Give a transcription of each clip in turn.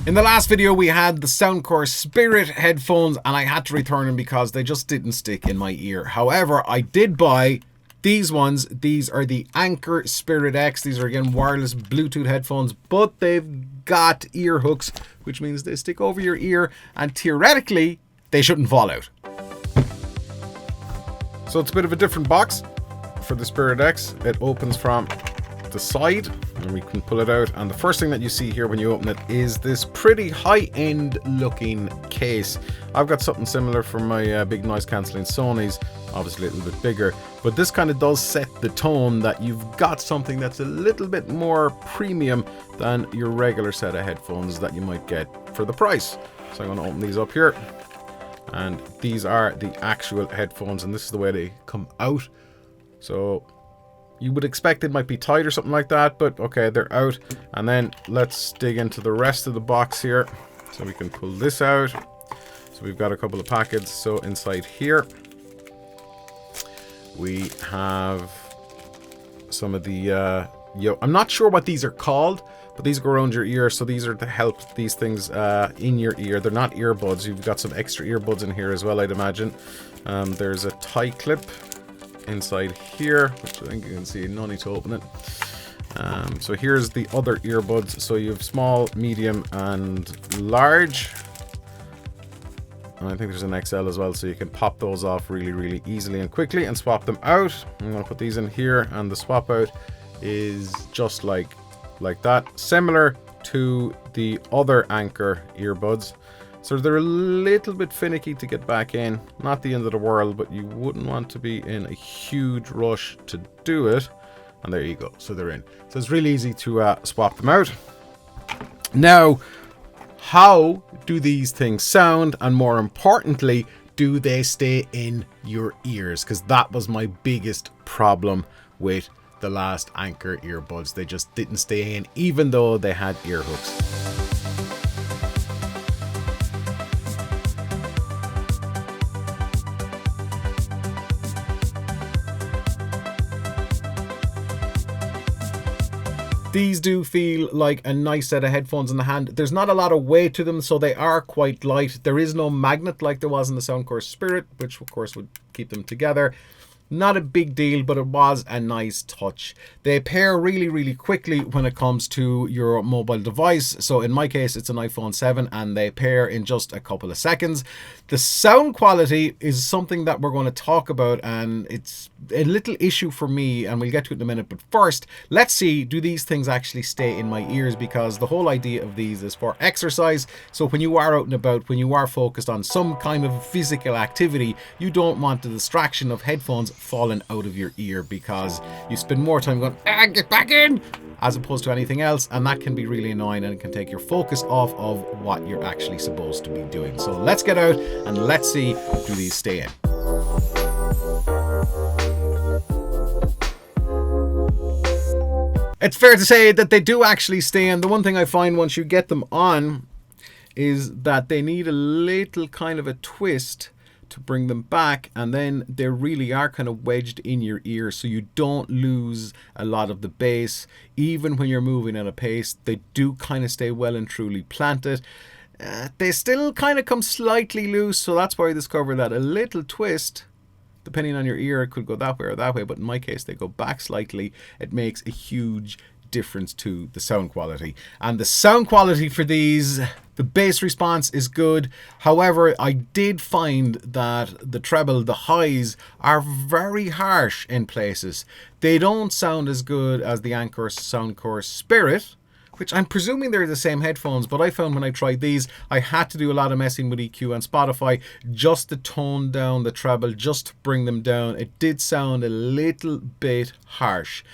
In the last video we had the Soundcore Spirit headphones and I had to return them because they just didn't stick in my ear. However, I did buy these ones. These are the Anker Spirit X. These are again wireless Bluetooth headphones, but they've got ear hooks, which means they stick over your ear and theoretically they shouldn't fall out. So it's a bit of a different box for the Spirit X. It opens from the side and we can pull it out, and the first thing that you see here when you open it is this pretty high-end looking case. I've got something similar for my big noise cancelling Sonys, obviously a little bit bigger, but this kind of does set the tone that you've got something that's a little bit more premium than your regular set of headphones that you might get for the price. So I'm going to open these up here, and these are the actual headphones, and this is the way they come out. So you would expect it might be tight or something like that, but okay, they're out. And then let's dig into the rest of the box here. So we can pull this out. So we've got a couple of packets. So inside here, we have some of the, I'm not sure what these are called, but these go around your ear. So these are to help these things in your ear. They're not earbuds. You've got some extra earbuds in here as well, I'd imagine. There's a tie clip inside here, which I think you can see. No need to open it. So here's the other earbuds. So you have small, medium, and large. And I think there's an XL as well, so you can pop those off really easily and quickly and swap them out. I'm going to put these in here, and the swap out is just like that, similar to the other Anker earbuds. So they're a little bit finicky to get back in. Not the end of the world, but you wouldn't want to be in a huge rush to do it. And there you go. So they're in. So it's really easy to swap them out. Now, how do these things sound? And more importantly, do they stay in your ears? Because that was my biggest problem with the last Anker earbuds. They just didn't stay in, even though they had ear hooks. These do feel like a nice set of headphones in the hand. There's not a lot of weight to them, so they are quite light. There is no magnet like there was in the Soundcore Spirit, which of course would keep them together. Not a big deal, but it was a nice touch. They pair really quickly when it comes to your mobile device. So in my case, it's an iPhone 7 and they pair in just a couple of seconds. The sound quality is something that we're going to talk about, and it's a little issue for me, and we'll get to it in a minute. But first, let's see, do these things actually stay in my ears? Because the whole idea of these is for exercise. So when you are out and about, when you are focused on some kind of physical activity, you don't want the distraction of headphones falling out of your ear, because you spend more time going, get back in, as opposed to anything else, and that can be really annoying and it can take your focus off of what you're actually supposed to be doing. So let's get out and let's see, do these stay in? It's fair to say that they do actually stay in. The one thing I find once you get them on is that they need a little kind of a twist to bring them back, and then they really are kind of wedged in your ear, so you don't lose a lot of the bass. Even when you're moving at a pace, they do kind of stay well and truly planted. They still kind of come slightly loose, so that's why I discovered that a little twist, depending on your ear, it could go that way or that way, but in my case they go back slightly. It makes a huge difference to the sound quality. And the sound quality for these, the bass response is good. However, I did find that the treble, the highs, are very harsh in places. They don't sound as good as the Anker Soundcore Spirit, which I'm presuming they're the same headphones, but I found when I tried these, I had to do a lot of messing with EQ and Spotify just to tone down the treble, just to bring them down. It did sound a little bit harsh.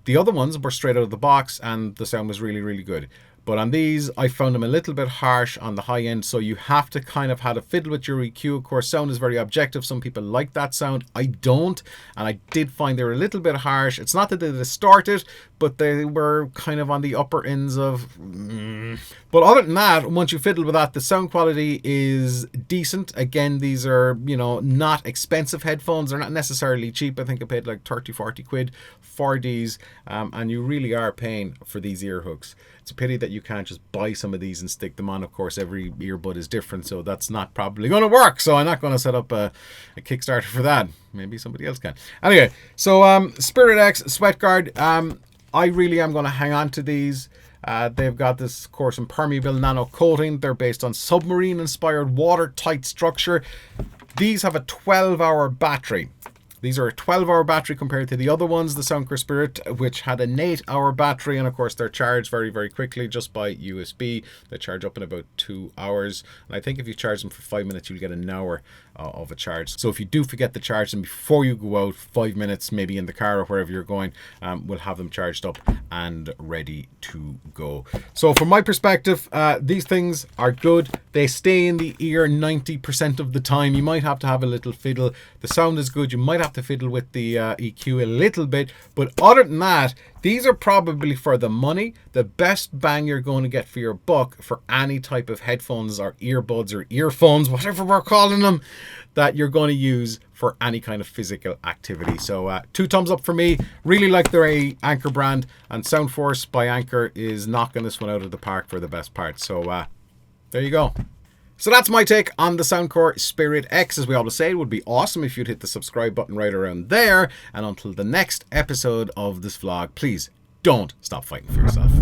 The other ones were straight out of the box and the sound was really good. But on these, I found them a little bit harsh on the high end, so you have to kind of have to fiddle with your EQ. Of course, sound is very objective. Some people like that sound. I don't, and I did find they were a little bit harsh. It's not that they distorted, but they were kind of on the upper ends of... But other than that, once you fiddle with that, the sound quality is decent. Again, these are, you know, not expensive headphones. They're not necessarily cheap. I think I paid like 30-40 quid for these, and you really are paying for these ear hooks. It's a pity that you you can't just buy some of these and stick them on. Of course, every earbud is different, so that's not probably going to work. So I'm not going to set up a Kickstarter for that. Maybe somebody else can. Anyway, so Spirit X Sweat Guard. I really am going to hang on to these. They've got this, of course, impermeable nano coating. They're based on submarine-inspired watertight structure. These have a 12-hour battery. These are a 12-hour battery compared to the other ones, the Soundcore Spirit, which had an 8-hour battery. And of course, they're charged very, very quickly just by USB. They charge up in about 2 hours. And I think if you charge them for 5 minutes, you'll get an hour of a charge. So if you do forget to charge them before you go out, 5 minutes, maybe in the car or wherever you're going, we'll have them charged up and ready to go. So from my perspective, these things are good. They stay in the ear 90% of the time. You might have to have a little fiddle. The sound is good. You might have to fiddle with the EQ a little bit, but other than that, these are probably, for the money, the best bang you're going to get for your buck for any type of headphones or earbuds or earphones, whatever we're calling them, that you're going to use for any kind of physical activity. So 2 thumbs up for me. Really like their Anker brand, and Soundforce by Anker is knocking this one out of the park for the best part. So there you go. So that's my take on the Soundcore Spirit X. As we always say, it would be awesome if you'd hit the subscribe button right around there. And until the next episode of this vlog, please don't stop fighting for yourself.